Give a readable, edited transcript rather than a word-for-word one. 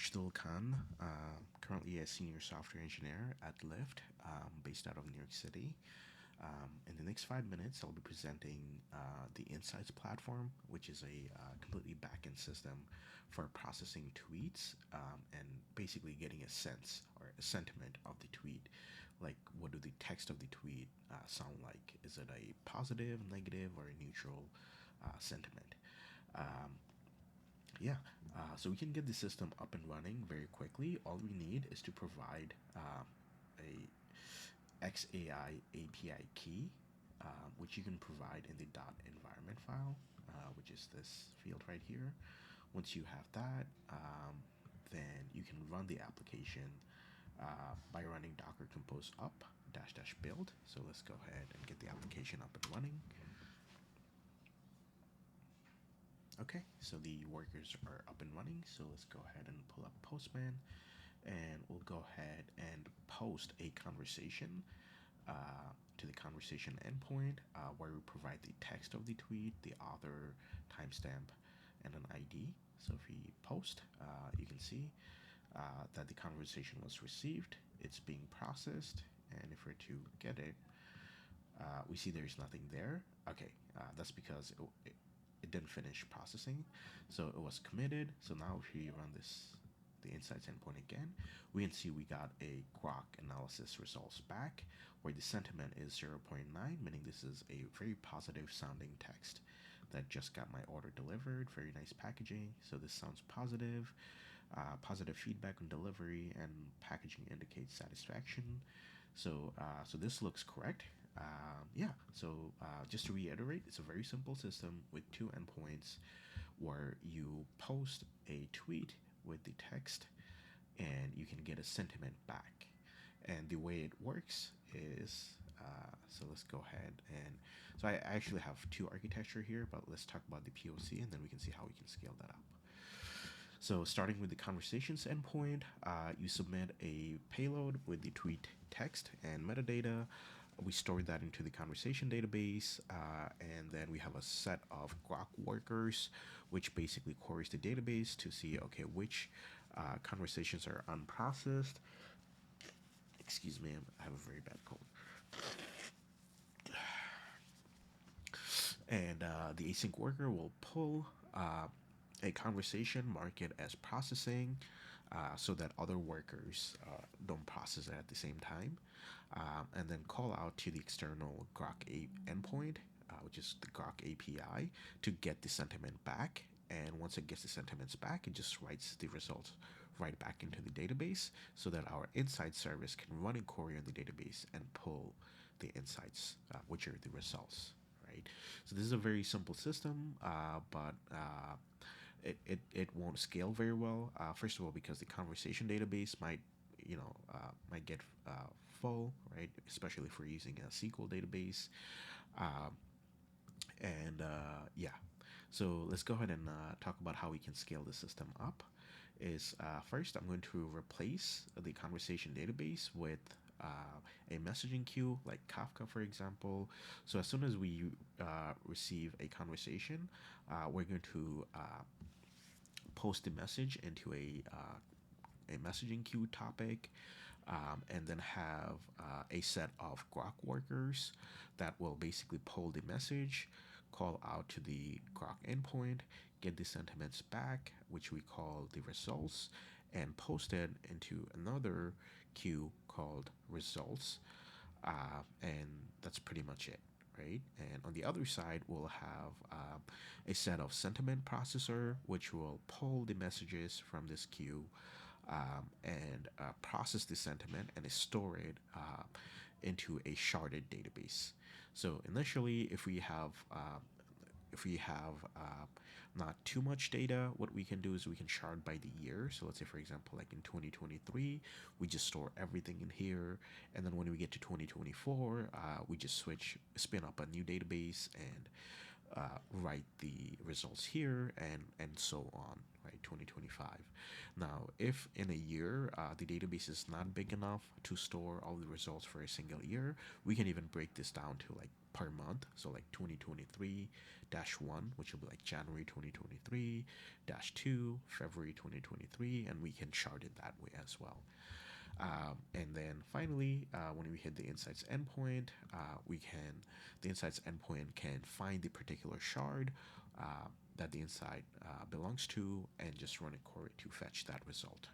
Ashdul Khan, currently a senior software engineer at Lyft, based out of New York City. In the next 5 minutes, I'll be presenting the Insights platform, which is a completely backend system for processing tweets and basically getting a sense or a sentiment of the tweet. Like, what do the text of the tweet sound like? Is it a positive, negative, or a neutral sentiment? Um, yeah, so we can get the system up and running very quickly. All we need is to provide a XAI API key, which you can provide in the .environment file, which is this field right here. Once you have that, then you can run the application by running docker compose up dash dash build. So let's go ahead and get the application up and running. Okay, so the workers are up and running. So let's go ahead and pull up Postman, and we'll go ahead and post a conversation to the conversation endpoint where we provide the text of the tweet, the author, timestamp, and an ID. So if we post, you can see that the conversation was received, it's being processed, and if we're to get it, we see there's nothing there. Okay, that's because it didn't finish processing, so it was committed. So now if we run the insights endpoint again, we can see we got a Grok analysis results back where the sentiment is 0.9, meaning this is a very positive sounding text that just got my order delivered. Very nice packaging, so this sounds positive. Positive feedback on delivery and packaging indicates satisfaction. So this looks correct. Yeah, so just to reiterate, it's a very simple system with two endpoints where you post a tweet with the text and you can get a sentiment back. And the way it works is, so let's go ahead and, so I actually have two architecture here, but let's talk about the POC and then we can see how we can scale that up. So starting with the conversations endpoint, you submit a payload with the tweet text and metadata. We store that into the conversation database, and then we have a set of Grok workers, which basically queries the database to see, okay, which conversations are unprocessed. Excuse me, I have a very bad cold. And the async worker will pull a conversation, mark it as processing, so that other workers don't process it at the same time, and then call out to the external Grok endpoint, which is the Grok API, to get the sentiment back. And once it gets the sentiments back, it just writes the results right back into the database so that our insight service can run a query on the database and pull the insights, which are the results, right? So this is a very simple system, but it won't scale very well. First of all, because the conversation database might get full, right? Especially if we're using a SQL database, um, and yeah. So let's go ahead and talk about how we can scale the system up. Is first I'm going to replace the conversation database with a messaging queue like Kafka, for example. So as soon as we receive a conversation, we're going to post the message into a messaging queue topic, and then have a set of Grok workers that will basically pull the message, call out to the Grok endpoint, get the sentiments back, which we call the results, and post it into another queue called results. And that's pretty much it, right? And on the other side, we'll have a set of sentiment processor, which will pull the messages from this queue, and process the sentiment and store it into a sharded database. So initially, if we have not too much data, what we can do is we can shard by the year. So let's say, for example, like in 2023, we just store everything in here, and then when we get to 2024, we just spin up a new database and write the results here, and so on, right? 2025. Now, if in a year the database is not big enough to store all the results for a single year, we can even break this down to like per month. So like 2023-1, which will be like January 2023-2, February 2023, and we can chart it that way as well. And then finally, when we hit the insights endpoint, the insights endpoint can find the particular shard that the insight belongs to and just run a query to fetch that result.